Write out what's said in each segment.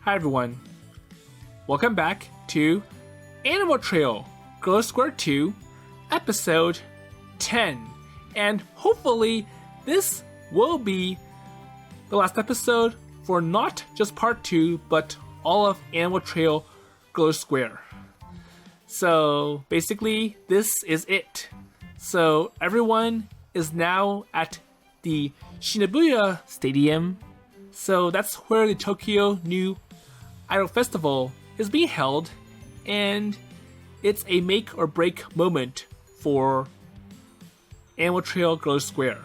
Hi everyone. Welcome back to Animal Trail Girlish Square 2, episode 10. And hopefully this will be the last episode for not just part 2, but all of Animal Trail Girlish Square. So basically this is it. So everyone is now at the Shibuya Stadium. So that's where the Tokyo New Idol Festival is being held, and it's a make or break moment for Animal Trail Girlish Square.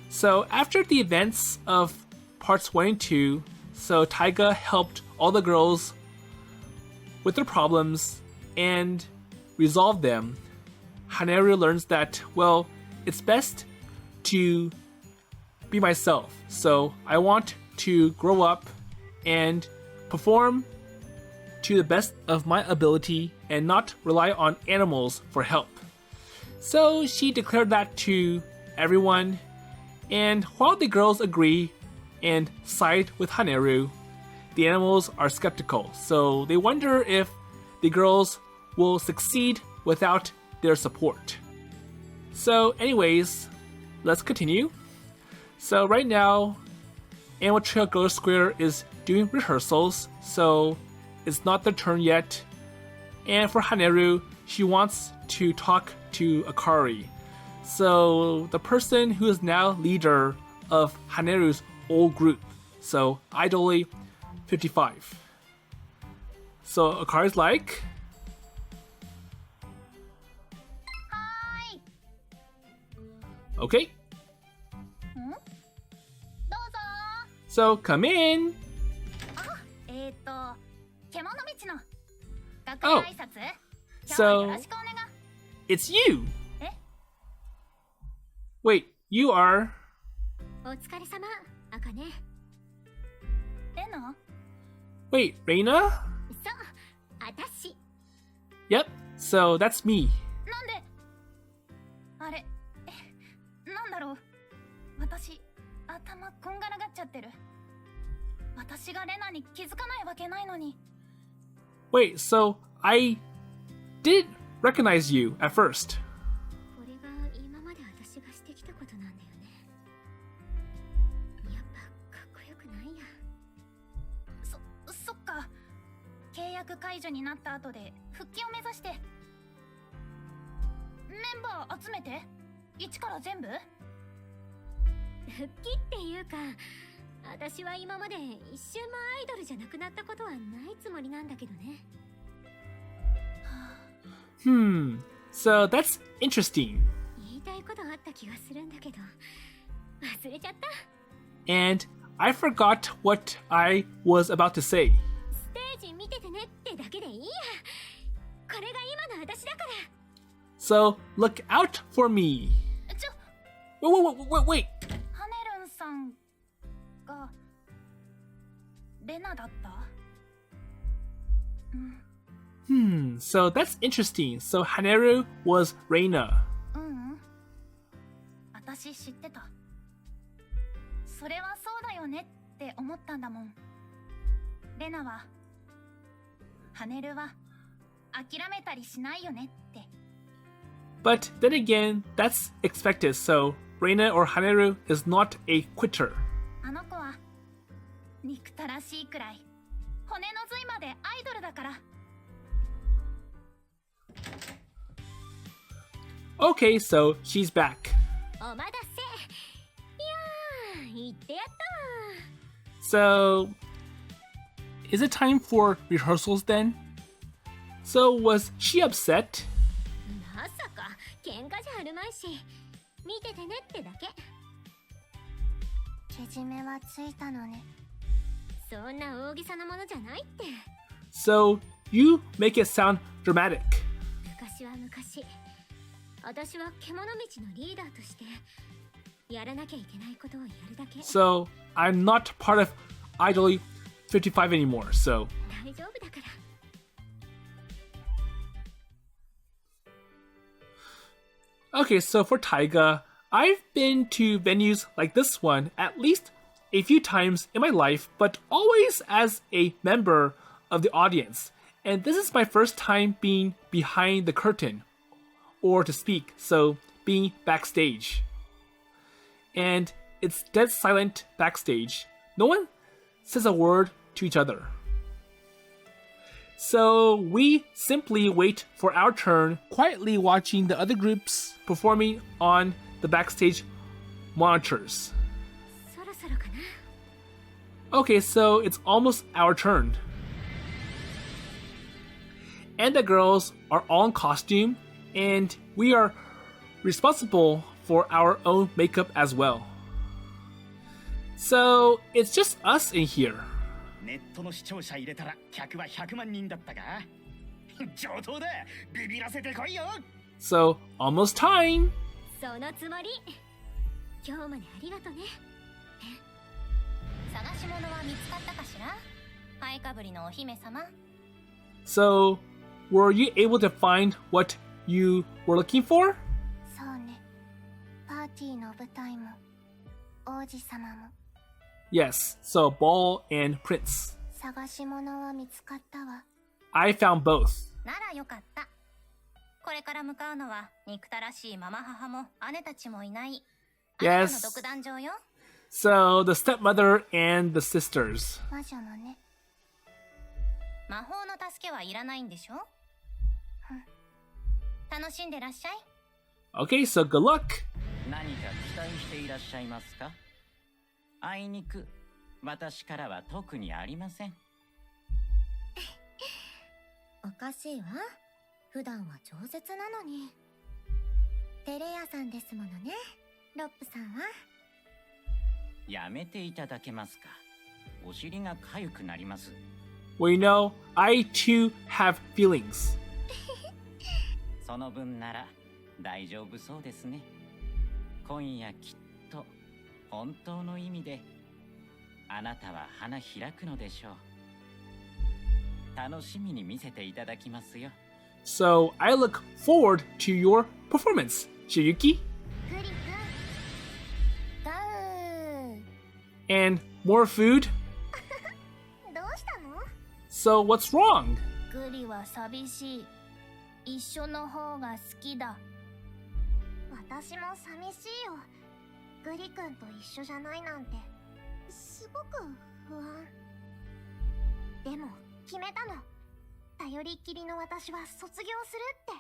So after the events of parts 1 and 2, so Taiga helped all the girls with their problems and resolved them. Haneru learns that, well, it's best to be myself. So I want to grow up and perform to the best of my ability and not rely on animals for help. So she declared that to everyone, and while the girls agree and side with Haneru, the animals are skeptical. So they wonder if the girls will succeed without their support. So anyways, let's continue. So right now, Animal Trail Girlish Square is doing rehearsals, so it's not their turn yet. And for Haneru, she wants to talk to Akari. So the person who is now leader of Haneru's old group. So Idol 55. So Akari's like, Hi. Okay. どうぞ。 So come in. けもの道の学園挨拶。今日は So よろしくお願い。 it's you. え？ Wait, you are. お疲れ様、あかね。レナ？ Wait, Rena? そう、あたし。 Yep, so that's me. なんで？あれ、なんだろう。私、頭こんがらがっちゃってる。私がレナに気づかないわけないのに。 Wait, so I did recognize you at first. これが今まで私がしてきたことなんだよね。やっぱかっこよくないや。そっか。契約解除になった後で復帰を目指して。メンバー集めて。一から全部？復帰っていうか、私は今まで一瞬もアイドルじゃなくなったことはないつもりなんだけどね。So that's interesting. 言いたいことあった気がするんだけど、忘れちゃった。 And I forgot what I was about to say. ステージ見ててねってだけでいいや。これが今の私だから。 So look out for me. Wait. ハネルンさんがレナだった？So that's interesting. So Haneru was Rena. 私知ってた。それはそうだよねって思ったんだもん。レナは、ハネルは諦めたりしないよねって。 But then again, that's expected. So Rena or Haneru is not a quitter. あの子は憎たらしいくらい骨の髄までアイドルだから。 Okay, so she's back. お待たせ。いやー、言ってやった So, is it time for rehearsals then? So was she upset? まさか喧嘩じゃあるまいし、見ててねってだけ。けじめはついたのね。そんな大げさなものじゃないって。 So, you make it sound dramatic. 昔は昔、私は獣道のリーダーとしてやらなきゃいけないことをやるだけ。 So, I'm not part of Idol 55 anymore, so... 大丈夫だから。 Okay, so for Taiga, I've been to venues like this one at least a few times in my life, but always as a member of the audience. And this is my first time being behind the curtain, or to speak, so being backstage. And it's dead silent backstage. No one says a word to each other. So we simply wait for our turn, quietly watching the other groups performing on the backstage monitors. Okay, so it's almost our turn. And the girls are all in costume, and we are responsible for our own makeup as well. So it's just us in here. ネットの視聴者入れたら客は100万人だったか上等だビビらせてこいよ So almost time. そのつもり今日までありがとね探し物は見つかったかしらハイかぶりのお姫様 So were you able to find what you were looking for? そうねパーティーの舞台も王子様も Yes, so ball and prince. 探し物は見つかったわ I found both. ならよかったこれから向かうのは憎たらしいママ母も姉たちもいないあなたの独壇場よ So the stepmother and the sisters. 魔女のね魔法の助けはいらないんでしょ楽しんでらっしゃい Okay, so good luck. 何か期待していらっしゃいますかあいにく私からは特にありませんおかしいわ普段は饒舌なのにテレ屋さんですものねロップさんはやめていただけますかお尻が痒くなります Well, you know, I too have feelings. その分なら大丈夫そうですね今夜きっと本当の意味であなたは花開くのでしょう楽しみに見せていただきますよ So I look forward to your performance, Shiyuki. グリ君ガウ And more food? どうしたの So what's wrong? グリは寂しい一緒の方が好きだ私も寂しいよグリ君と一緒じゃないなんてすごく不安でも決めたの頼りっきりの私は卒業するって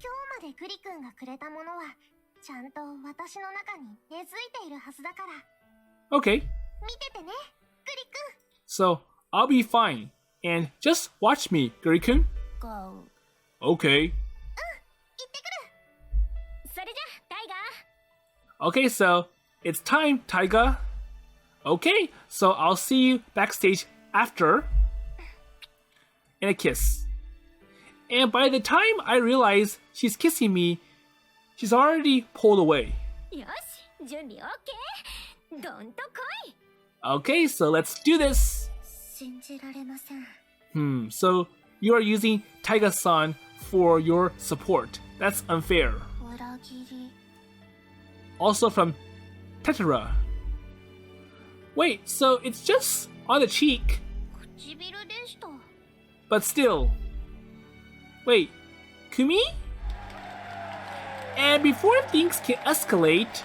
今日までグリ君がくれたものはちゃんと私の中に根付いているはずだから Okay, 見ててねグリ君 so I'll be fine. And just watch me, Guri-kun. Go Okay. 行ってくるそれじゃタイガー Okay, so it's time, Taiga. Okay, so I'll see you backstage after. And a kiss. And by the time I realize she's kissing me, she's already pulled away. よし準備 OK どんと来い Okay, so let's do this. 信じられません So you are using Taiga-san for your support. That's unfair. 裏切り Also from Tetera. Wait, so it's just on the cheek, 唇でした but still. Wait, Kumi? And before things can escalate,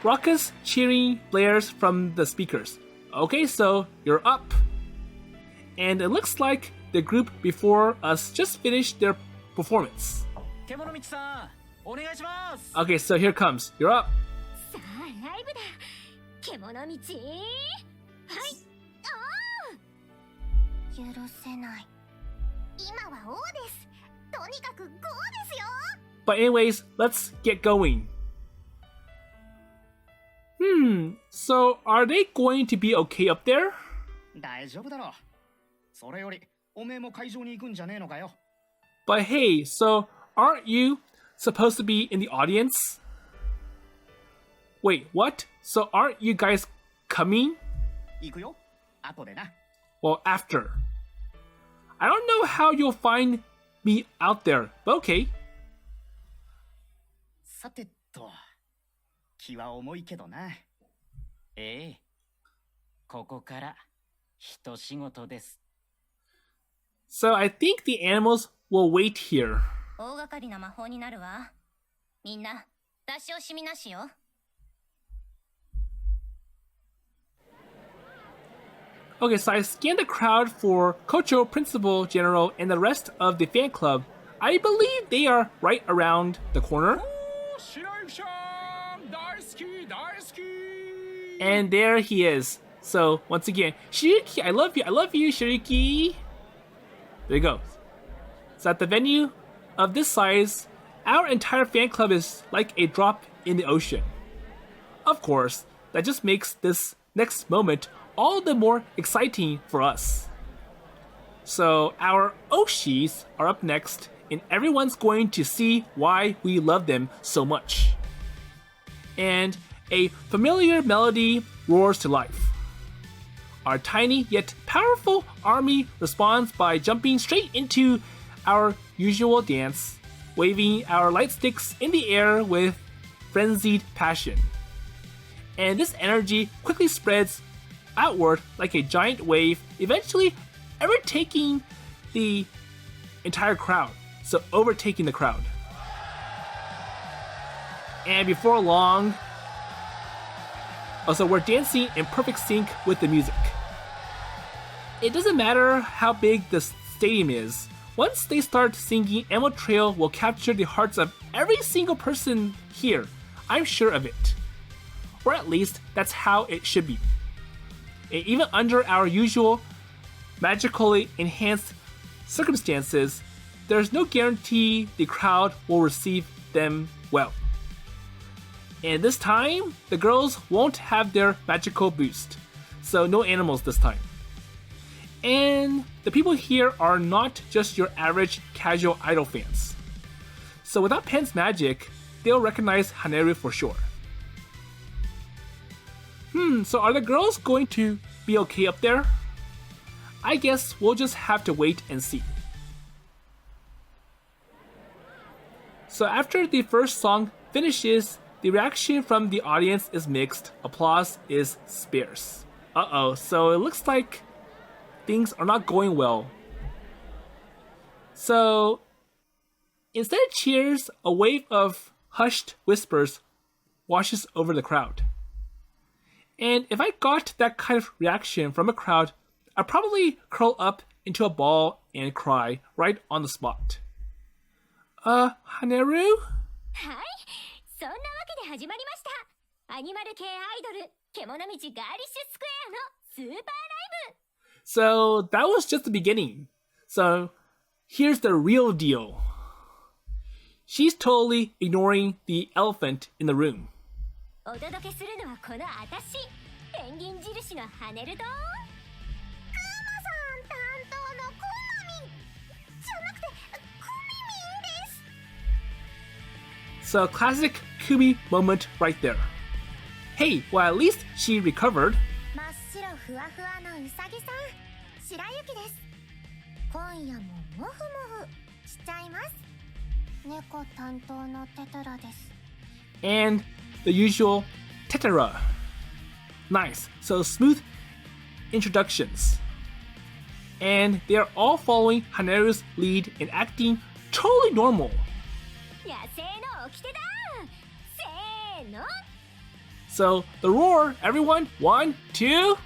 raucous cheering blares from the speakers. Okay, so you're up. And it looks like the group before us just finished their performance. けもの道さんお願いします Okay, so here comes. You're up. さあライブだ獣道はい許せない今は王ですとにかくゴーですよ But anyways, let's get going. So are they going to be okay up there? 大丈夫だろうそれよりおめえも会場に行くんじゃねえのかよ But hey, so aren't you supposed to be in the audience? Wait, what? So aren't you guys coming? 行くよ後でな Well, after. I don't know how you'll find me out there, but okay. さてと気は重いけどなええここから一仕事です。 So I think the animals will wait here. 大掛かりな魔法になるわ。みんな出し惜しみなしよ。Okay, so I scanned the crowd for Kocho, Principal, General, and the rest of the fan club. I believe they are right around the corner. And there he is. So, once again, Shiriki, I love you, Shiriki. There you go. So at the venue of this size, our entire fan club is like a drop in the ocean. Of course, that just makes this next moment all the more exciting for us. So our Oshis are up next, and everyone's going to see why we love them so much. And a familiar melody roars to life. Our tiny yet powerful army responds by jumping straight into our usual dance, waving our light sticks in the air with frenzied passion. And this energy quickly spreads outward like a giant wave, eventually overtaking the entire crowd. So overtaking the crowd. And before long, also we're dancing in perfect sync with the music. It doesn't matter how big the stadium is. Once they start singing, Animal Trail will capture the hearts of every single person here. I'm sure of it. Or at least, that's how it should be. And even under our usual magically enhanced circumstances, there's no guarantee the crowd will receive them well. And this time, the girls won't have their magical boost. So no animals this time. And the people here are not just your average casual idol fans. So without Pen's magic, they'll recognize Haneru for sure. So are the girls going to be okay up there? I guess we'll just have to wait and see. So after the first song finishes, the reaction from the audience is mixed. Applause is sparse. Uh-oh, so it looks like things are not going well. So instead of cheers, a wave of hushed whispers washes over the crowd. And if I got that kind of reaction from a crowd, I'd probably curl up into a ball and cry right on the spot. Haneru? はい、そんなわけで始まりました。アニマル系アイドル、けもの道ガーリッシュスクエアのスーパーライブ。So that was just the beginning. So here's the real deal. She's totally ignoring the elephant in the room. お届けするのはこのあたし、ペンギン印のハネルとクマさん担当のコマミンじゃなくてクミミンです。 So classic Kumi moment right there. Hey, well at least she recovered. 真っ白ふわふわのうさぎさん、白雪です。今夜もモフモフしちゃいます。猫担当のテトラです。 And the usual tetera. Nice. So smooth introductions. And they are all following Haneru's lead and acting totally normal. 野生の掟だ。せーの。 So the roar, everyone, 1, 2.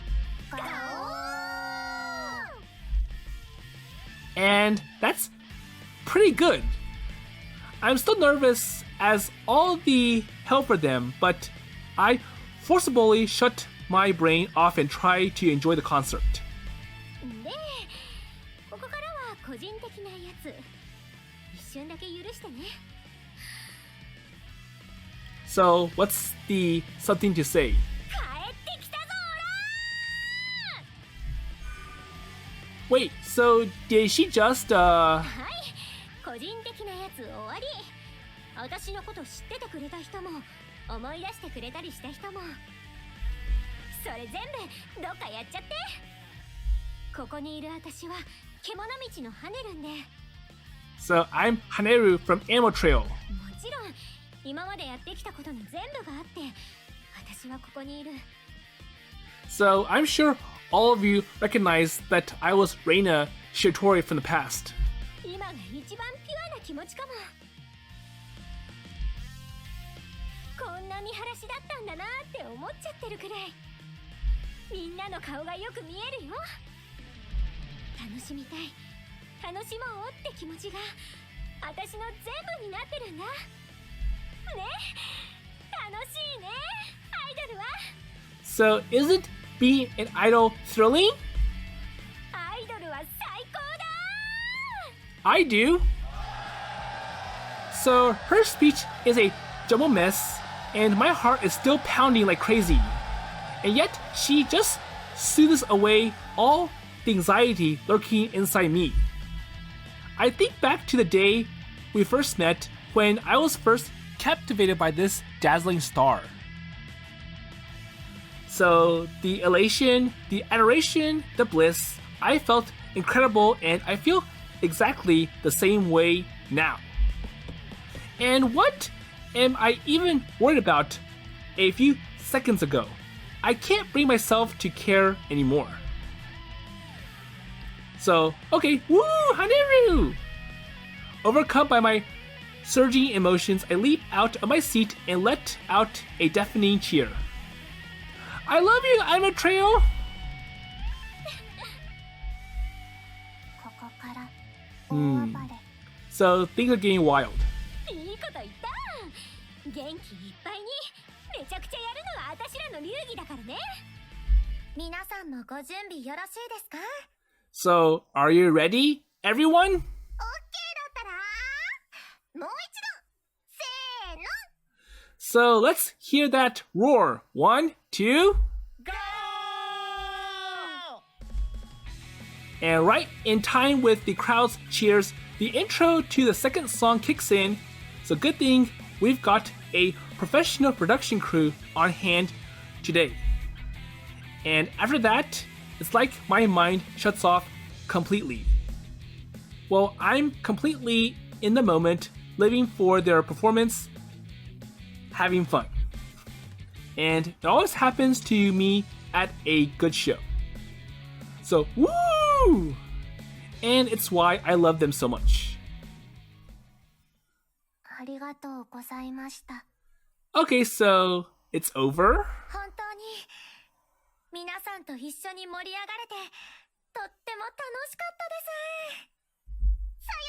And that's pretty good. I'm still nervous as all the hell for them, but I forcibly shut my brain off and try to enjoy the concert. で、ここからは個人的なやつ。一瞬だけ許してね。So what's the something to say? 帰ってきたぞーらー。 Wait, so did she just はい、個人的なやつ終わり。私のこと知っててくれた人も思い出してくれたりした人もそれ全部どっかやっちゃって。ここにいる私は獣道のハネルんで。 So I'm Haneru from Animal Trail. もちろん今までやってきたことの全部があって私はここにいる。So I'm sure all of you recognize that I was Rena Shiratori from the past. 今が一番ピュアな気持ちかも。こんな見晴らしだったんだなって思っちゃってるくらい。みんなの顔がよく見えるよ。楽しみたい、楽しもうって気持ちが私の全部になってるんだ。ね、楽しいね、アイドルは。So isn't being an idol thrilling? アイドルは最高だ。 I do. So her speech is a jumbled mess, and my heart is still pounding like crazy. And yet she just soothes away all the anxiety lurking inside me. I think back to the day we first met when I was first captivated by this dazzling star. So the elation, the adoration, the bliss, I felt incredible, and I feel exactly the same way now. And what am I even worried about a few seconds ago? I can't bring myself to care anymore. So, okay, woo, Haneru! Overcome by my surging emotions, I leap out of my seat and let out a deafening cheer. I love you, Animal Trail! ここから大暴れ。 So things are getting wild. いいこと言った。元気いっぱいにめちゃくちゃやるのは私らの流儀だからね。皆さんもご準備よろしいですか？ So, are you ready, everyone? オッケーだったらもう一度せーの。 So let's hear that roar. 1, 2, Go! and right in time with the crowd's cheers, the intro to the second song kicks in. So good thing we've got a professional production crew on hand today. And after that, it's like my mind shuts off completely. Well, I'm completely in the moment, living for their performance, having fun. And it always happens to me at a good show. So, woo! And it's why I love them so much. ありがとうございました。 Okay, so it's over? 本当に皆さんと一緒に盛り上がれてとっても楽しかったです。さよ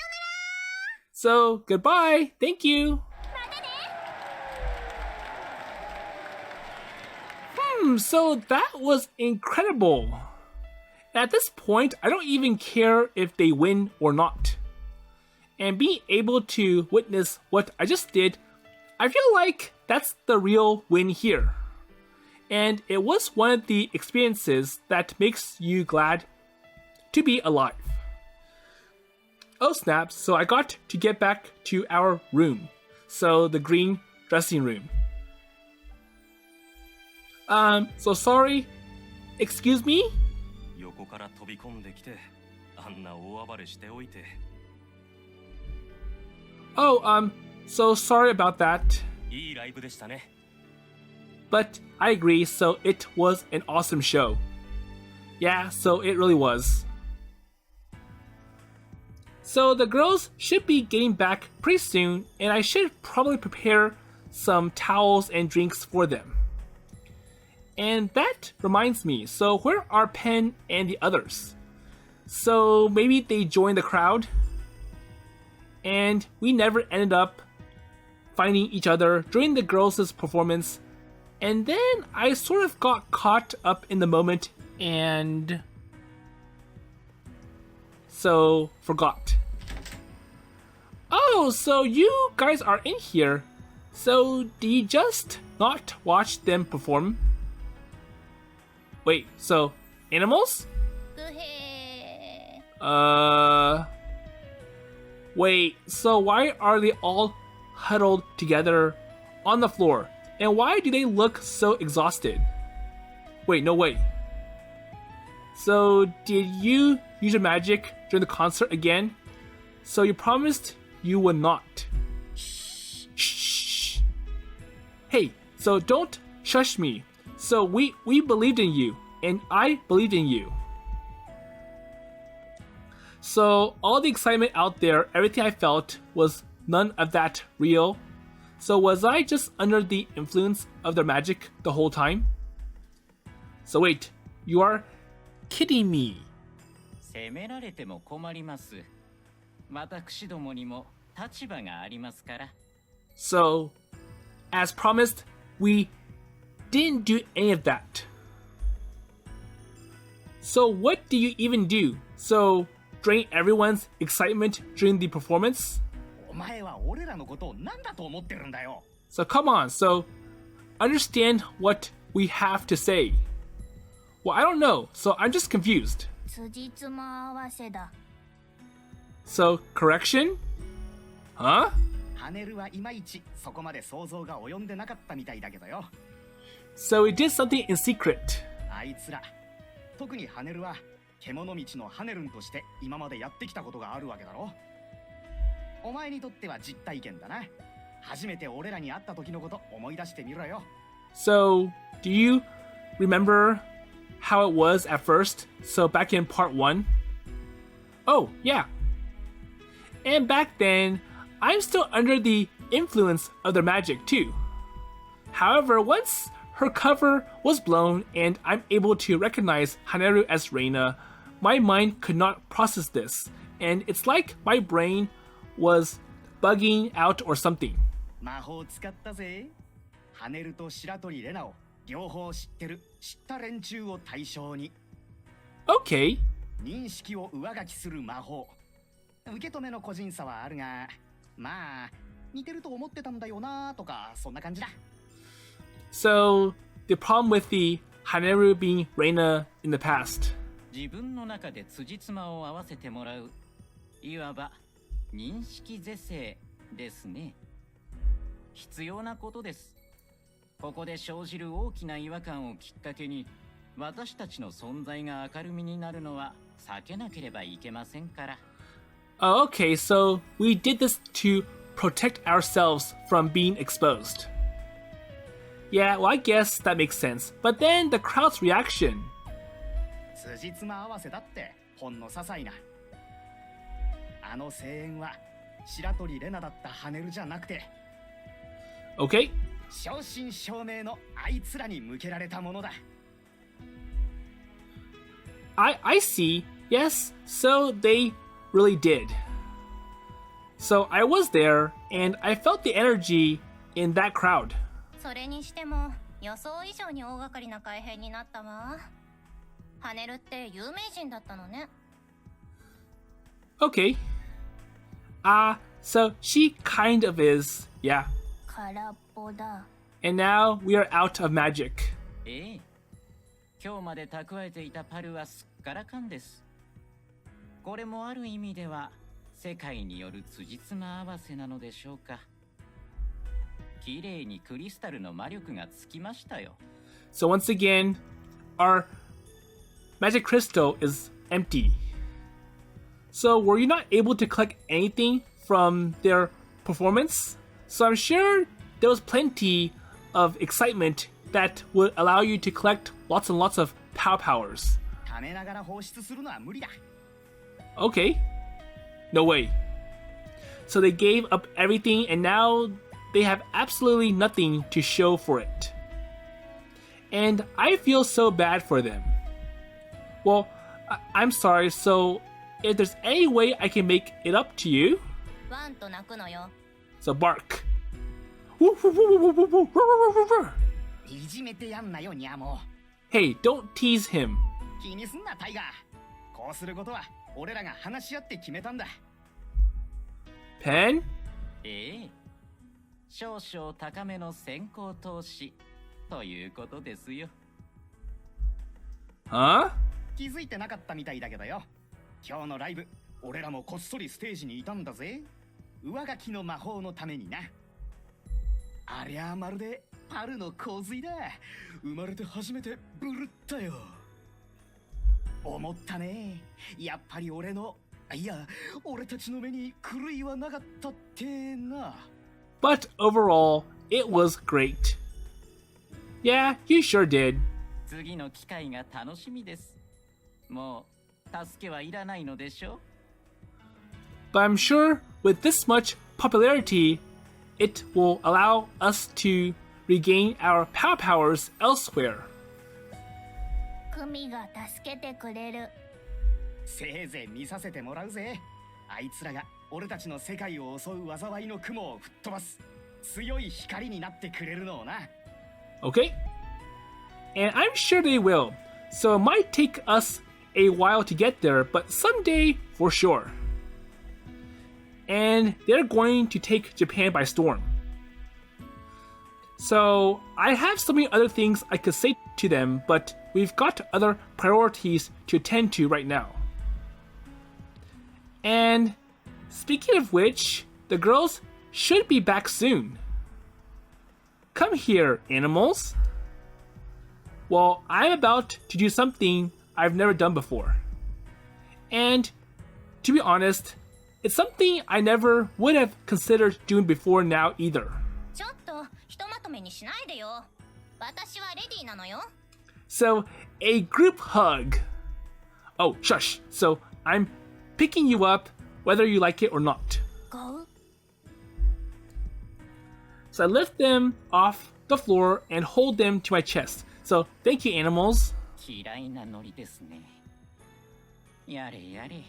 なら。 So, goodbye. Thank you. またね。 So that was incredible. At this point, I don't even care if they win or not. And being able to witness what I just did, I feel like that's the real win here. And it was one of the experiences that makes you glad to be alive. Oh snap, so I got to get back to our room. So the green dressing room. So sorry. Excuse me? 横から飛び込んできて、あんな大暴れしておいて。 Oh, so sorry about that. いいライブでしたね。 But I agree, so it was an awesome show. Yeah, so it really was. So the girls should be getting back pretty soon, and I should probably prepare some towels and drinks for them. And that reminds me, so where are Pen and the others? So maybe they joined the crowd? And we never ended up finding each other during the girls' performance. And then I sort of got caught up in the moment and so forgot. Oh, so you guys are in here. So did you just not watch them perform? Wait, so animals? うへWait, so why are they all huddled together on the floor? And why do they look so exhausted? Wait, no way. So, did you use your magic during the concert again? So you promised you would not. Shh. Hey, so don't shush me. So we believed in you, and I believed in you. So all the excitement out there, everything I felt, was none of that real. So was I just under the influence of their magic the whole time? So wait, you are kidding me. 責められても困ります。私どもにも立場がありますから。So, as promised, we didn't do any of that. So what do you even do? So, drain everyone's excitement during the performance? お前は俺らのことを何だと思ってるんだよ。 So come on, so understand what we have to say. Well, I don't know, so I'm just confused. 辻褄合わせだ。 So, correction? Huh? ハネルはいまいちそこまで想像が及んでなかったみたいだけどよ。 So we did something in secret. あいつら、特にハネルは獣道のハネルンとして今までやってきたことがあるわけだろ。お前にとっては実体験だな。初めて俺らに会った時のこと思い出してみろよ。 So, do you remember how it was at first? So back in part 1? Oh, yeah. And back then, I'm still under the influence of their magic too. However, once her cover was blown and I'm able to recognize Haneru as Rena, my mind could not process this, and it's like my brain was bugging out or something. 魔法使ったぜ。ハネルと白鳥レナを両方知ってる知った連中を対象に Okay. 認識を上書きする魔法。受け止めの個人差はあるが、まあ似てると思ってたんだよなとかそんな感じだ。 So, the problem with the Haneru being Rena in the past. 自分の中で辻褄を合わせてもらう、いわば認識是正ですね。必要なことです。ここで生じる大きな違和感をきっかけに、私たちの存在が明るみになるのは避けなければいけませんから。Oh, okay, so we did this to protect ourselves from being exposed. Yeah, well, I guess that makes sense. But then the crowd's reaction. 辻褄合わせだってほんの些細な。あの声援は白鳥レナだったハネルじゃなくて、 Okay, 正真正銘のあいつらに向けられたものだ。 I see. Yes, so they really did. So I was there, and I felt the energy in that crowd. それにしても予想以上に大掛かりな改変になったわ。ハネルって有名人だったのね。 Okay. So she kind of is, yeah. 空っぽだ。 And now we are out of magic. ええ、今日まで蓄えていたパルはすっからかんです。これもある意味では世界による辻褄合わせなのでしょうか。綺麗にクリスタルの魔力がつきましたよ。 So once again, our magic crystal is empty. So were you not able to collect anything from their performance? So I'm sure there was plenty of excitement that would allow you to collect lots and lots of powers. 溜めながら放出するのは無理だ。 Okay. No way. So they gave up everything and now they have absolutely nothing to show for it. And I feel so bad for them. Well, I'm sorry, so if there's any way I can make it up to you, ワンと鳴くのよ。 so bark. いじめてやんなよニャモ。 Hey, don't tease him. 気にすんなタイガー。こうすることは俺らが話し合って決めたんだ。 Pen? ええ、少々高めの先行投資ということですよ。Huh? 気づいてなかったみたいだけどよ。今日のライブ、俺らもこっそりステージにいたんだぜ。上書きの魔法のためにな。ありゃまるでパルの洪水だ。生まれて初めてブルったよ。思ったね。やっぱり俺の、いや、俺たちの目に狂いはなかったってな。But overall, it was great. Yeah, you sure did. 次の機会が楽しみです。もう助けはいらないのでしょう。 But I'm sure with this much popularity, it will allow us to regain our powers elsewhere. クミが助けてくれる。せいぜい見させてもらうぜ。あいつらが俺たちの世界を襲う災いの雲を吹っ飛ばす強い光になってくれるのをな。 Okay? And I'm sure they will. So it might take us a while to get there, but someday for sure. And they're going to take Japan by storm. So I have so many other things I could say to them, but we've got other priorities to attend to right now. And speaking of which, the girls should be back soon. Come here, animals. Well, I'm about to do something I've never done before. And to be honest, it's something I never would have considered doing before now either. ちょっとひとまとめにしないでよ。私はレディーなのよ。So, a group hug. Oh, shush. So, I'm picking you up whether you like it or not. Go. So I lift them off the floor and hold them to my chest. So, thank you, animals. 嫌いなノリですね。やれやれ。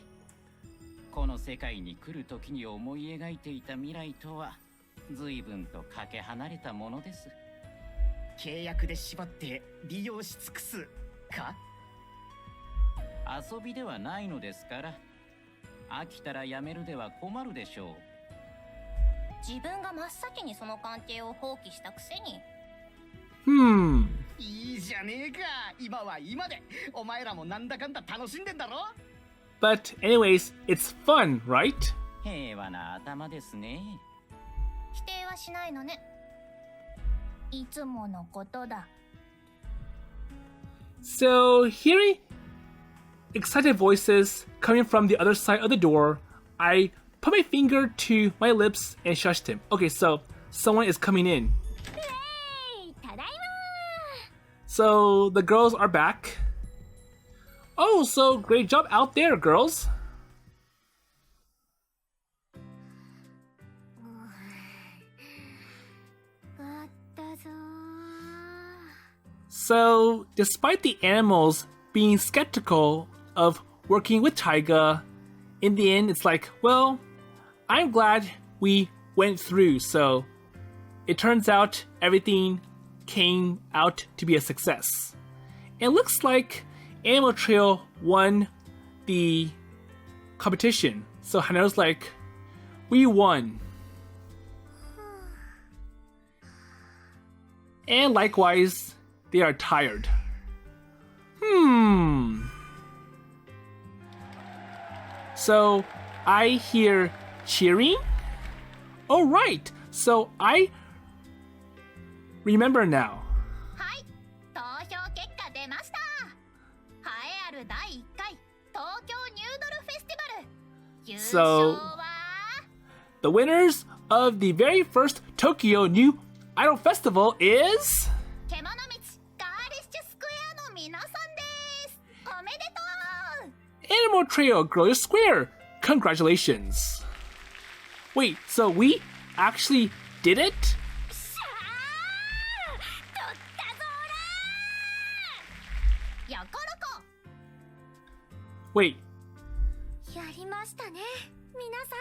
この世界に来る時に思い描いていた未来とは随分とかけ離れたものです。契約で縛って利用し尽くすか？遊びではないのですから。飽きたらやめるでは困るでしょう。自分が真っ先にその関係を放棄したくせに。いいじゃねえか。今は今でお前らもなんだかんだ楽しんでんだろ。 But anyways, it's fun, right? 平和な頭ですね。否定はしないのね。いつものことだ。So, hearing excited voices coming from the other side of the door, I put my finger to my lips and shushed him. Okay, so someone is coming in. ただいま。 So the girls are back. Oh, so great job out there, girls. So, despite the animals being skeptical of working with Taiga, in the end, it's like, well, I'm glad we went through. So, it turns out everything came out to be a success. It looks like Animal Trail won the competition. So, Haneru's like, we won. And likewise, they are tired. So, I hear cheering? Oh, right. So, I remember now. はい、投票結果出ました。栄えある第1回東京ニュードルフェスティバル。優勝 So, は the winners of the very first Tokyo New Idol Festival is けもの道ガーリッシュスクエアの皆さんです。おめでとう。 Animal Trail Girlish Square. Congratulations. Wait, so we actually did it? しゃー、取ったぞーら。やころこ。 Wait, やりましたね、皆さん。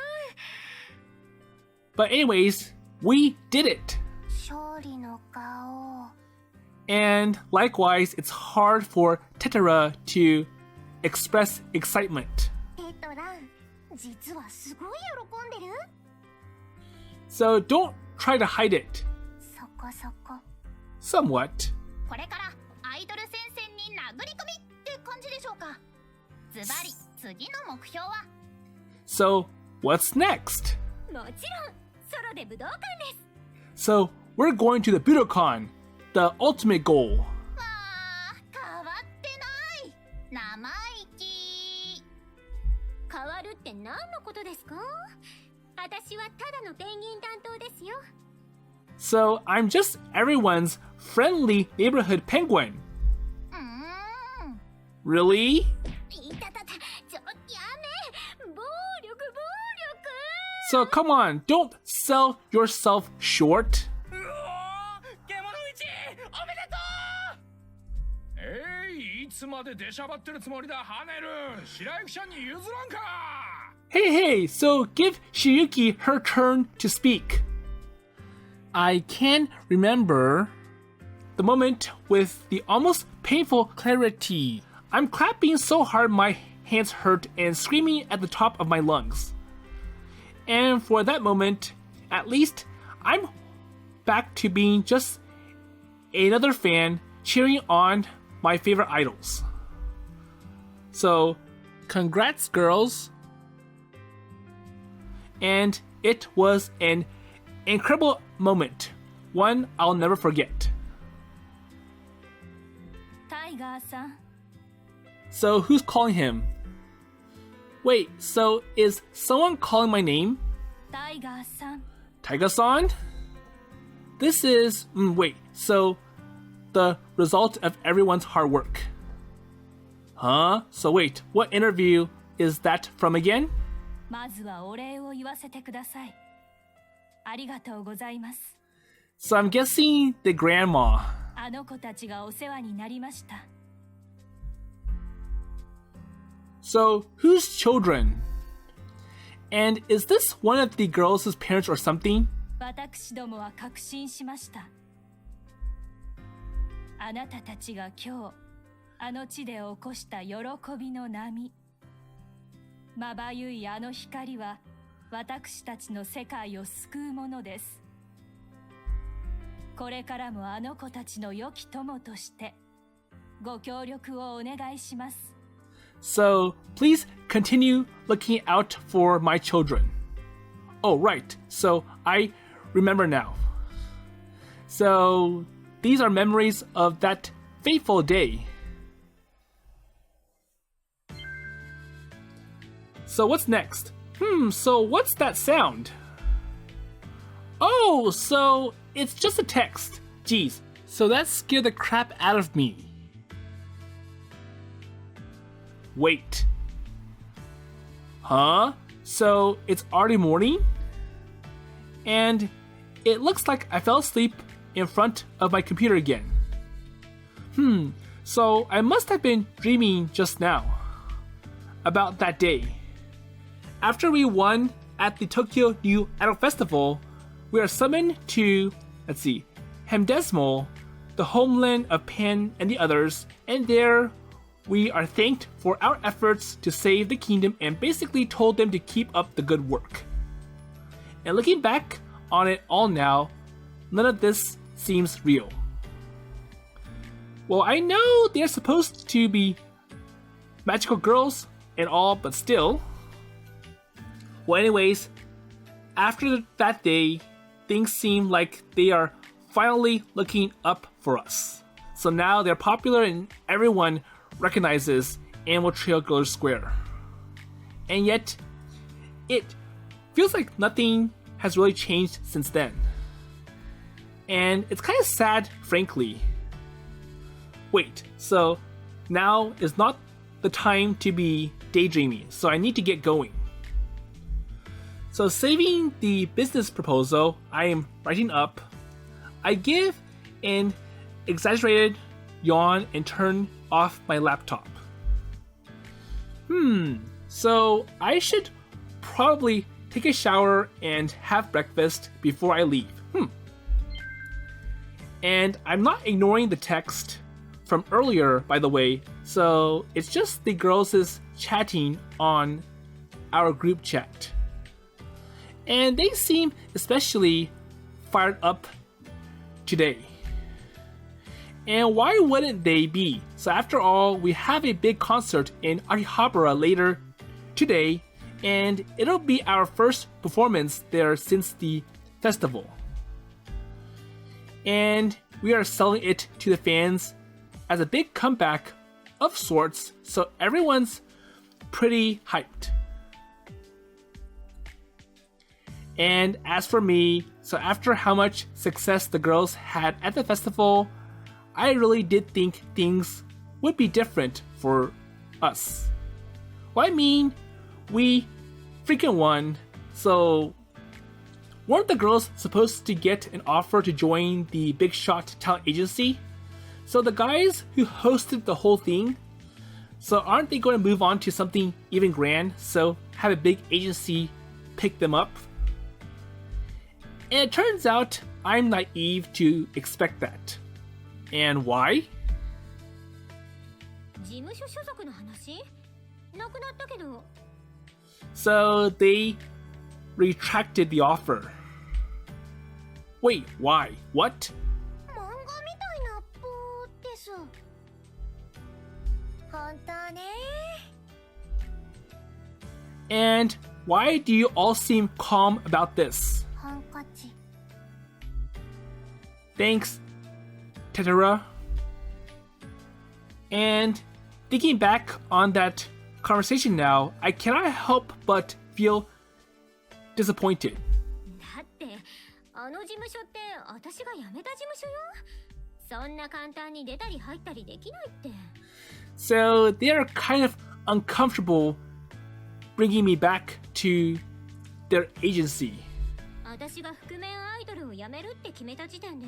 but anyways, we did it. 勝利の顔。 And likewise, it's hard for Tetera to express excitement. テトラン、実はすごい喜んでる。 So don't try to hide it. そこそこ。 Somewhat. これからアイドル戦線に殴り込みって感じでしょうか。ズバリ次の目標は。 So what's next? もちろんソロで武道館です。 So we're going to the Budokan, the ultimate goal. わあ、変わってない。生意気。変わるって何のことですか？私はただのペンギン担当ですよ。 So I'm just everyone's friendly neighborhood penguin. Really? いたたた、やめ、暴力。 So come on, don't sell yourself short. うおー、けもの道おめでとう。いつまで出しゃばってるつもりだ、ハネル。白雪ちゃんに譲らんか。 Hey, so give Shiyuki her turn to speak. I can remember the moment with the almost painful clarity. I'm clapping so hard my hands hurt and screaming at the top of my lungs. And for that moment, at least, I'm back to being just another fan cheering on my favorite idols. So, congrats, girls. And it was an incredible moment, one I'll never forget. タイガーさん、 So who's calling him? Wait, so is someone calling my name? タイガーさん、 Taiga-san? This is... wait, so the result of everyone's hard work. Huh? So wait, what interview is that from again? まずはお礼を言わせてください。ありがとうございます。 So I'm guessing the grandma. あの子たちがお世話になりました。 So whose children? And is this one of the girls' parents or something? 私どもは確信しました。あなたたちが今日あの地で起こした喜びの波、まばゆいあの光は私たちの世界を救うものです。これからもあの子たちの良き友としてご協力をお願いします。 So please continue looking out for my children. Oh, right. So I remember now. So these are memories of that fateful day. So what's next? So what's that sound? Oh, so it's just a text. Geez, so that scared the crap out of me. Wait. Huh? So it's already morning? And it looks like I fell asleep in front of my computer again. So I must have been dreaming just now about that day. After we won at the Tokyo New Idol Festival, we are summoned to, Hemdesmo, the homeland of Pan and the others, and there we are thanked for our efforts to save the kingdom and basically told them to keep up the good work. And looking back on it all now, none of this seems real. Well, I know they're supposed to be magical girls and all, but still. Well, anyways, after that day, things seem like they are finally looking up for us. So now they're popular and everyone recognizes Animal Trail Girlish Square. And yet, it feels like nothing has really changed since then. And it's kind of sad, frankly. Wait, so now is not the time to be daydreaming, so I need to get going. So saving the business proposal I am writing up, I give an exaggerated yawn and turn off my laptop. So I should probably take a shower and have breakfast before I leave. And I'm not ignoring the text from earlier, by the way, so it's just the girls' chatting on our group chat. And they seem especially fired up today. And why wouldn't they be? So after all, we have a big concert in Akihabara later today, and it'll be our first performance there since the festival. And we are selling it to the fans as a big comeback of sorts, so everyone's pretty hyped. And as for me, so after how much success the girls had at the festival, I really did think things would be different for us? Well, I mean, we freaking won, so weren't the girls supposed to get an offer to join the Big Shot talent agency? So the guys who hosted the whole thing, so aren't they going to move on to something even grand, so have a big agency pick them up? And it turns out I'm naive to expect that. And why? 事務所所属の話なくなったけど。 So they retracted the offer. Wait, why? What? 漫画みたいなぽーです。本当ね。 And why do you all seem calm about this? ハンカチ。 Thanks, Tetera. And thinking back on that conversation now, I cannot help but feel disappointed. だってあの事務所って私が辞めた事務所よ。そんな簡単に出たり入ったりできないって。 So they're kind of uncomfortable bringing me back to their agency. 私が覆面アイドルを辞めるって決めた時点で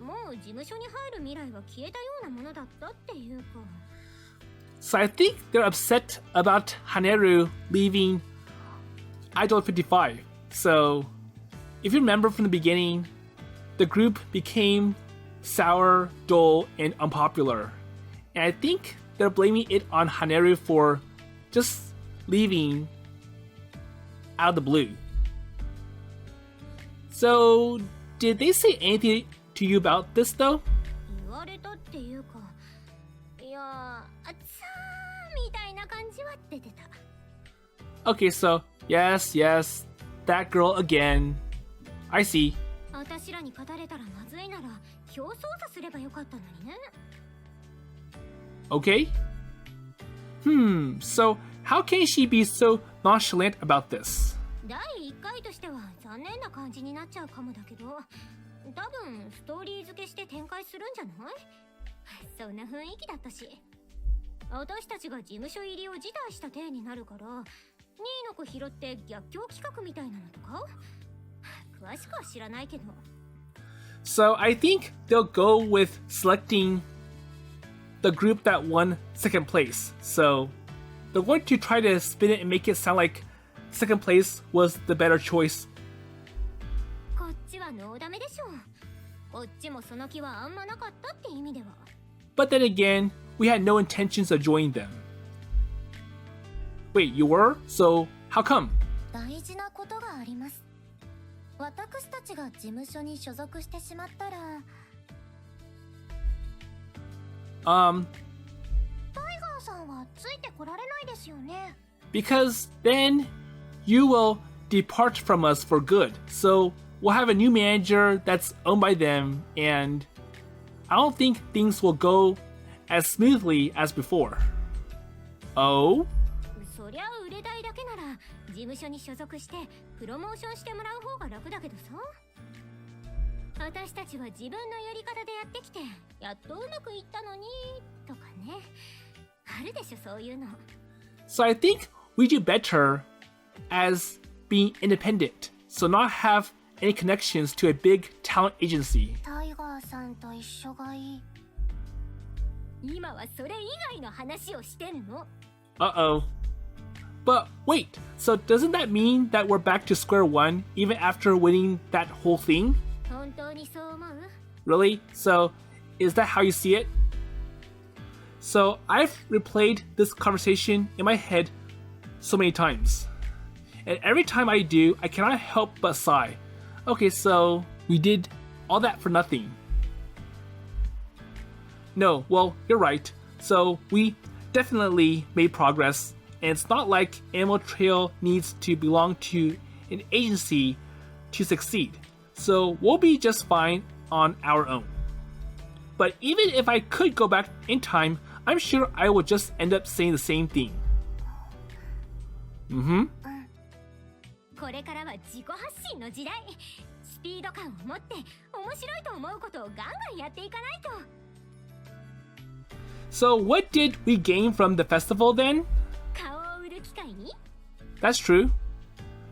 もう事務所に入る未来は消えたようなものだったっていうか。 So I think they're upset about Haneru leaving Idol 55. So if you remember from the beginning, the group became sour, dull, and unpopular. And I think they're blaming it on Haneru for just leaving out of the blue. So did they say anything to you about this though? 言われたっていうか、いや、あっさーみたいな感じは出てた。 Okay, so yes, that girl again. I see. 私らに勝たれたらまずいなら表操作すればよかったのにね。 Okay. So how can she be so nonchalant about this? 第1回としては残念な感じになっちゃうかもだけど、多分ストーリー付けして展開するんじゃない？そんな雰囲気だったし。私たちが事務所入りを辞退した体になるから、2位の子拾って逆境企画みたいなのとか？詳しくは知らないけど。 So I think they'll go with selecting the group that won second place. So they're going to try to spin it and make it sound like second place was the better choice. こっちはノーダメでしょ。こっちもその気はあんまなかったって意味では。 But then again, we had no intentions of joining them. Wait, you were? So how come? 大事なことがあります。私たちが事務所に所属してしまったら、タイガーさんはついてこられないですよね。 Because then you will depart from us for good. So we'll have a new manager that's owned by them, and I don't think things will go as smoothly as before. Oh? そりゃ売れたいだけなら事務所に所属してプロモーションしてもらう方が楽だけどさ。私たちは自分のやり方でやってきてやっとうまくいったのにとかね。あるでしょそういうの。 So I think we do better as being independent, so not have any connections to a big talent agency. タイガーさんと一緒がいい。今はそれ以外の話をしてんの。 Uh-oh. But wait, so doesn't that mean that we're back to square one even after winning that whole thing? 本当にそう思う？ Really? So is that how you see it? So I've replayed this conversation in my head so many times. And every time I do, I cannot help but sigh. Okay, so we did all that for nothing. No, well, you're right. So we definitely made progress, and it's not like Animal Trail needs to belong to an agency to succeed. So we'll be just fine on our own. But even if I could go back in time, I'm sure I would just end up saying the same thing. これからは自己発信の時代。スピード感を持って面白いと思うことをガンガンやっていかないと。So what did we gain from the festival then? 顔を売る機会に That's true.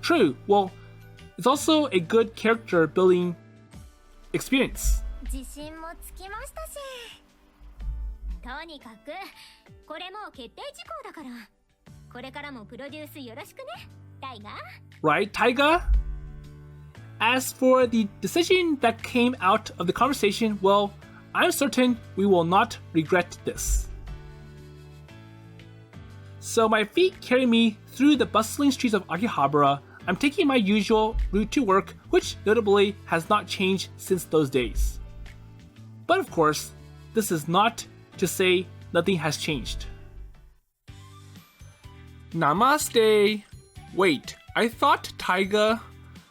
True. Well, it's also a good character building experience. 自信もつきましたし、とにかくこれもう決定事項だから、これからもプロデュースよろしくね、タイガー。 Right, Taiga? As for the decision that came out of the conversation, well, I'm certain we will not regret this. So my feet carry me through the bustling streets of Akihabara. I'm taking my usual route to work, which notably has not changed since those days. But of course, this is not to say nothing has changed. Namaste! Wait, I thought Taiga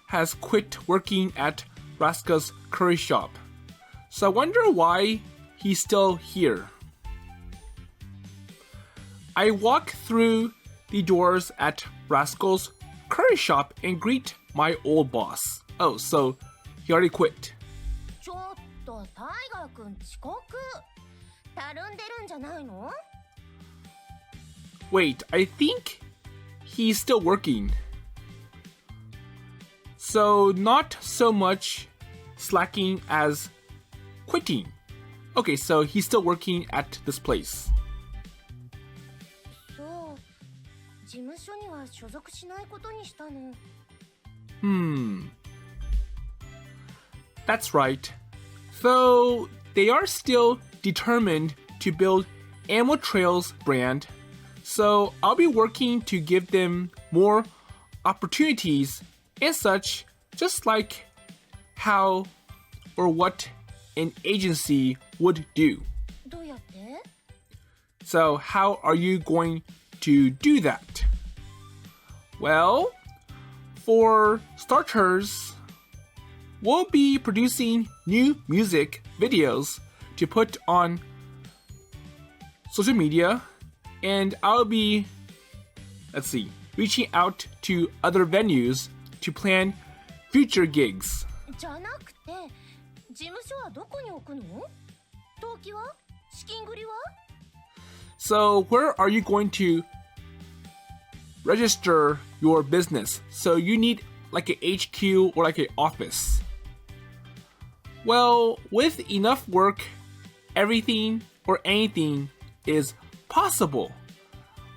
has quit working at Raska's curry shop. So I wonder why he's still here. I walk through the doors at Rascal's curry shop and greet my old boss. Oh, so he already quit. ちょっとタイガーくん遅刻。たるんでるんじゃないの？ Wait, I think he's still working. So not so much slacking as quitting. Okay, so he's still working at this place. そう、事務所には所属しないことにしたの。That's right. Though they are still determined to build Animal Trail's brand, so I'll be working to give them more opportunities and such, just like how or what an agency would do. どうやって？ So how are you going to do that? Well, for starters, we'll be producing new music videos to put on social media, and I'll be, reaching out to other venues to plan future gigs. じゃなくて、事務所はどこに置くの？登記は？資金繰りは？ So where are you going to register your business? So you need like an HQ or like an office. Well, with enough work, everything or anything is possible.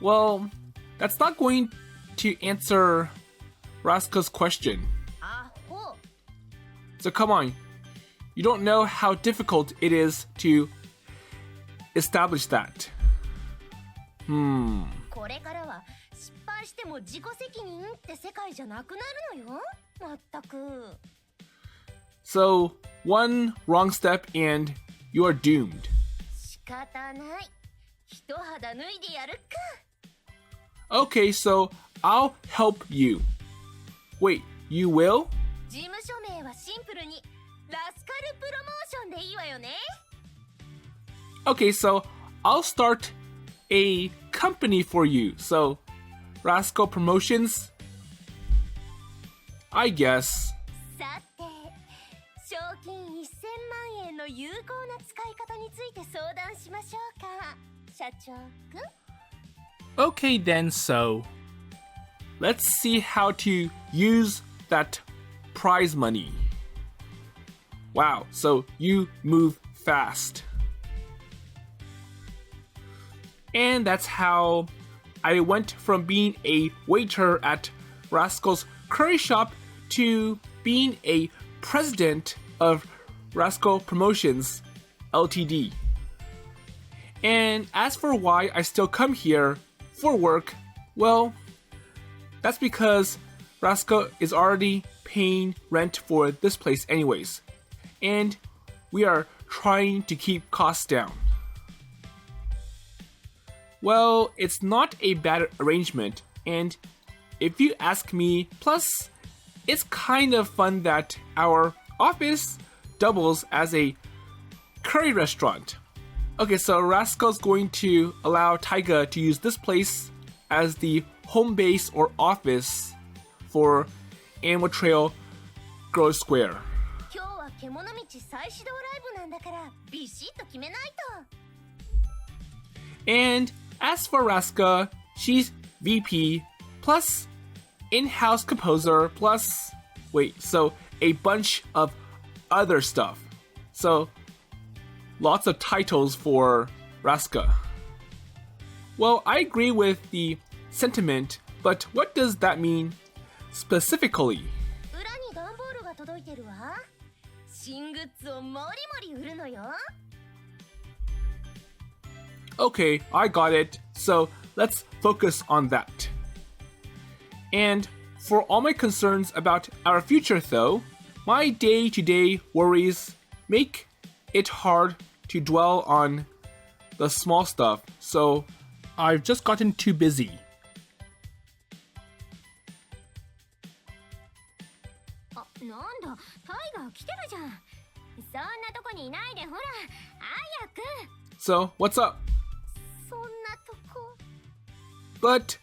Well, that's not going to answer Raska's question. あほ。 So come on, you don't know how difficult it is to establish that. これからは失敗しても自己責任って世界じゃなくなるのよ。まったく。So, one wrong step and you are doomed. 仕方ない。一肌脱いでやるか。 Okay, so I'll help you. Wait, you will? 事務所名はシンプルにラスカルプロモーションでいいわよね。 Okay, so I'll start a company for you. So, Rascal Promotions? I guess. さて、賞金1000万円の有効な使い方について相談しましょうか。社長くん。 Okay then, so let's see how to use that prize money. Wow, so you move fast. And that's how I went from being a waiter at Rascal's curry shop to being a president of Rascal Promotions Ltd. And as for why I still come here for work, well, that's because Rascal is already paying rent for this place anyways. And we are trying to keep costs down. Well, it's not a bad arrangement, and if you ask me, plus, it's kind of fun that our office doubles as a curry restaurant. Okay, so Rascal's going to allow Taiga to use this place as the home base or office for Animal Trail Girlish Square. 今日は獣道再始動ライブなんだからビシッと決めないと。And as for Raska, she's VP plus in-house composer plus, so a bunch of other stuff. So lots of titles for Raska. Well, I agree with the sentiment, but what does that mean specifically? 裏に段ボールが届いてるわ。新グッズをもりもり売るのよ。Okay, I got it. So let's focus on that. And for all my concerns about our future though, my day-to-day worries make it hard to dwell on the small stuff, so I've just gotten too busy. あ、なんだ、タイガー来てるじゃん。そんなとこにいないでほら、早く。 So, what's up? そんなとこ。 But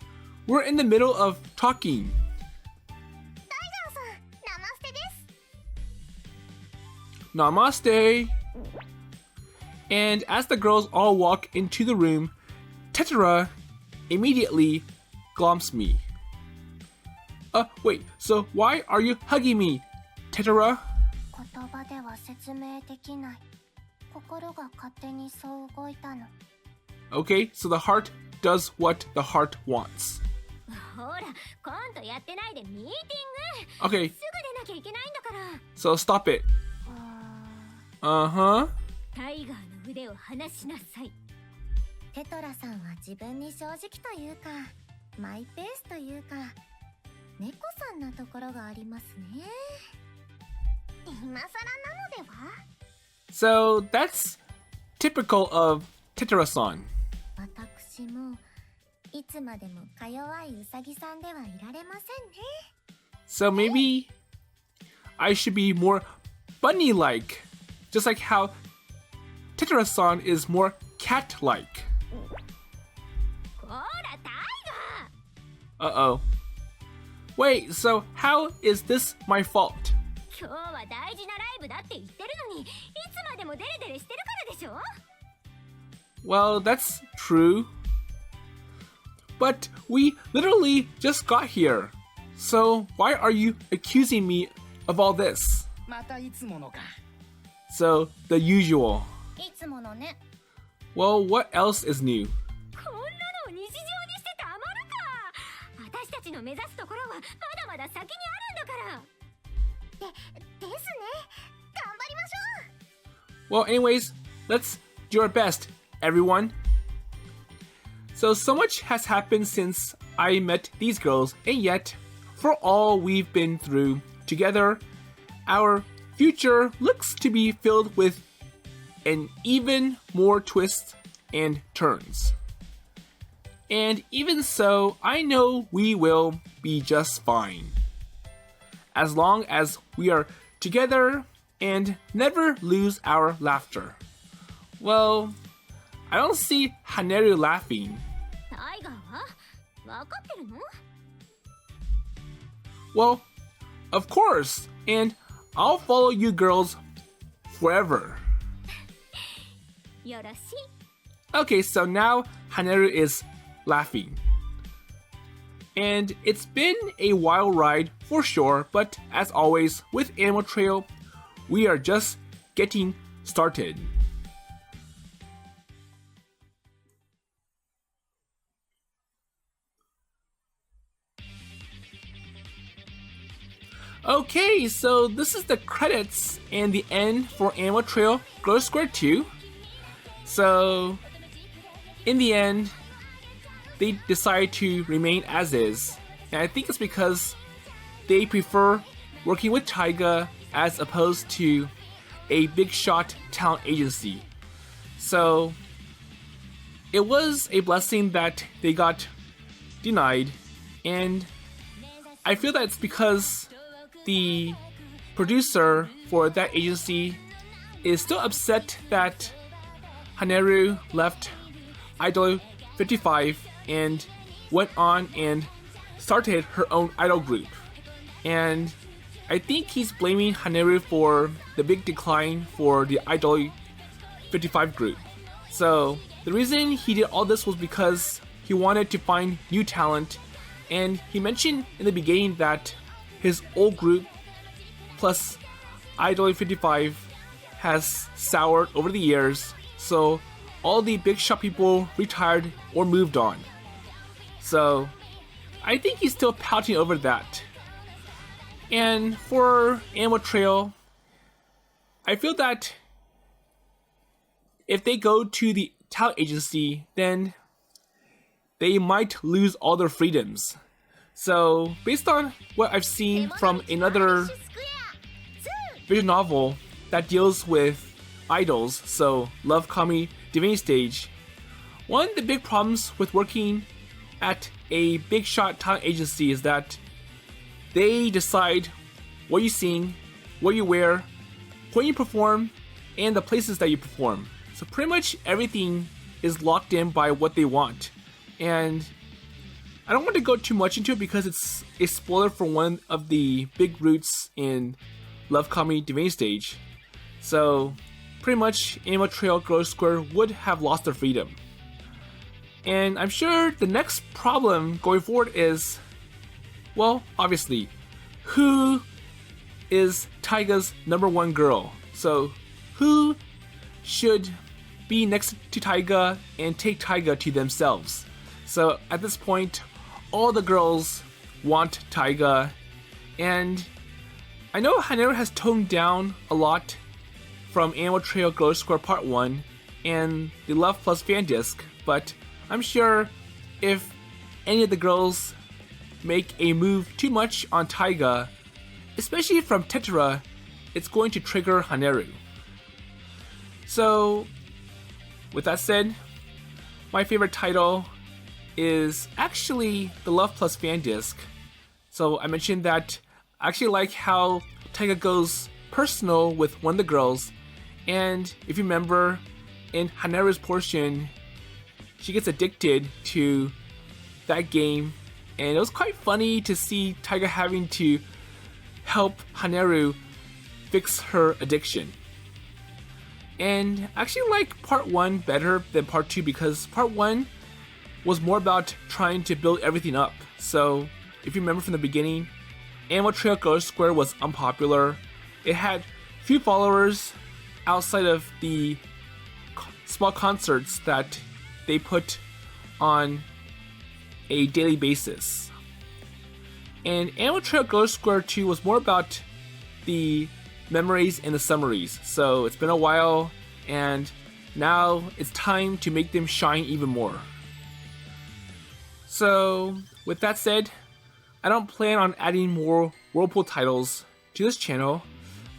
we're in the middle of talking. タイガーさん、ナマステです。 Namaste! And as the girls all walk into the room, Tetera immediately glomps me. Wait, so why are you hugging me, Tetera? 言葉では説明できない。心が勝手にそう動いたの。 Okay, so the heart does what the heart wants. ほら、コントやってないでミーティング。 Okay, すぐ出なきゃいけないんだから。 so stop it. Uh-huh. タイガーの腕を離しなさい。テトラさんは自分に正直というか、マイペースというか、猫さんなところがありますね。今更なのでは？ So that's typical of Tetera-san. 私もいつまでもか弱いウサギさんではいられませんね。 So maybe I should be more bunny-like, just like how Tetera-san is more cat-like. ほら、タイガー。 Uh-oh. Wait, so how is this my fault? 今日は大事なライブだって言ってるのに、いつまでもデレデレしてるからでしょ？ Well, that's true. But we literally just got here. So why are you accusing me of all this? またいつものか。 So, the usual. いつものね。 Well, what else is new? こんなのを日常にしてたまるか。私たちの目指すところはまだまだ先にあるんだから。ですね。頑張りましょう。 Well, anyways, let's do our best, everyone. So much has happened since I met these girls, and yet, for all we've been through together, our future looks to be filled with an even more twists and turns. And even so, I know we will be just fine. As long as we are together and never lose our laughter. Well, I don't see Haneru laughing. タイガーは分かってるの？ Well, of course, and I'll follow you girls forever. よろしい。 Okay, so now Haneru is laughing. And it's been a wild ride for sure, but as always with Animal Trail, we are just getting started. Okay, so this is the credits and the end for Animal Trail Girlish Square 2. So, in the end, they decide to remain as is. And I think it's because they prefer working with Taiga as opposed to a big shot talent agency. So, it was a blessing that they got denied, and I feel that it's because the producer for that agency is still upset that Haneru left Idol 55 and went on and started her own idol group. And I think he's blaming Haneru for the big decline for the Idol 55 group. So the reason he did all this was because he wanted to find new talent, and he mentioned in the beginning that his old group plus Idol 55 has soured over the years, so all the big shot people retired or moved on. So I think he's still pouting over that. And for Animal Trail, I feel that if they go to the talent agency, then they might lose all their freedoms. So based on what I've seen from another visual novel that deals with idols, so Love Kami Divinity Stage, one of the big problems with working at a big shot talent agency is that they decide what you sing, what you wear, when you perform, and the places that you perform. So pretty much everything is locked in by what they want. And I don't want to go too much into it because it's a spoiler for one of the big roots in Love Kami Divinity Stage. So pretty much Animal Trail Girlish Square would have lost their freedom. And I'm sure the next problem going forward is, well, obviously, who is Taiga's #1 girl? So who should be next to Taiga and take Taiga to themselves? So at this point, all the girls want Taiga, and I know Haneru has toned down a lot from Animal Trail Girlish Square Part 1 and the Love Plus fan disc, but I'm sure if any of the girls make a move too much on Taiga, especially from Tetra, it's going to trigger Haneru. So, with that said, my favorite title is actually the Love Plus fan disc. So I mentioned that I actually like how Taiga goes personal with one of the girls, and if you remember, in Haneru's portion, she gets addicted to that game, and it was quite funny to see Taiga having to help Haneru fix her addiction. And I actually like part 1 better than part 2 because part 1 was more about trying to build everything up. So if you remember from the beginning, Animal Trail Girlish Square was unpopular. It had few followers outside of the small concerts that they put on a daily basis. And Animal Trail Girlish Square 2 was more about the memories and the summaries. So it's been a while, and now it's time to make them shine even more. So with that said, I don't plan on adding more Whirlpool titles to this channel,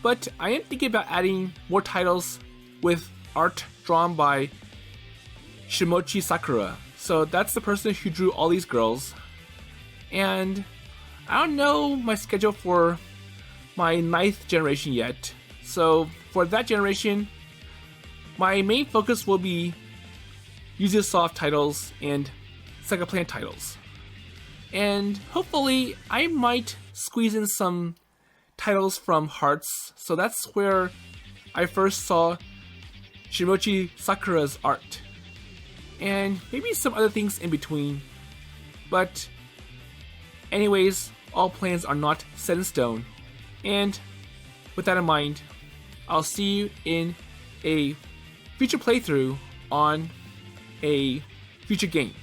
but I am thinking about adding more titles with art drawn by Shimochi Sakura. So that's the person who drew all these girls. And I don't know my schedule for my 9th generation yet. So for that generation, my main focus will be Ubisoft titles and Sega Plan titles. And hopefully I might squeeze in some titles from Hearts. So that's where I first saw Shimochi Sakura's art. And maybe some other things in between. But anyways, all plans are not set in stone. And with that in mind, I'll see you in a future playthrough on a future game.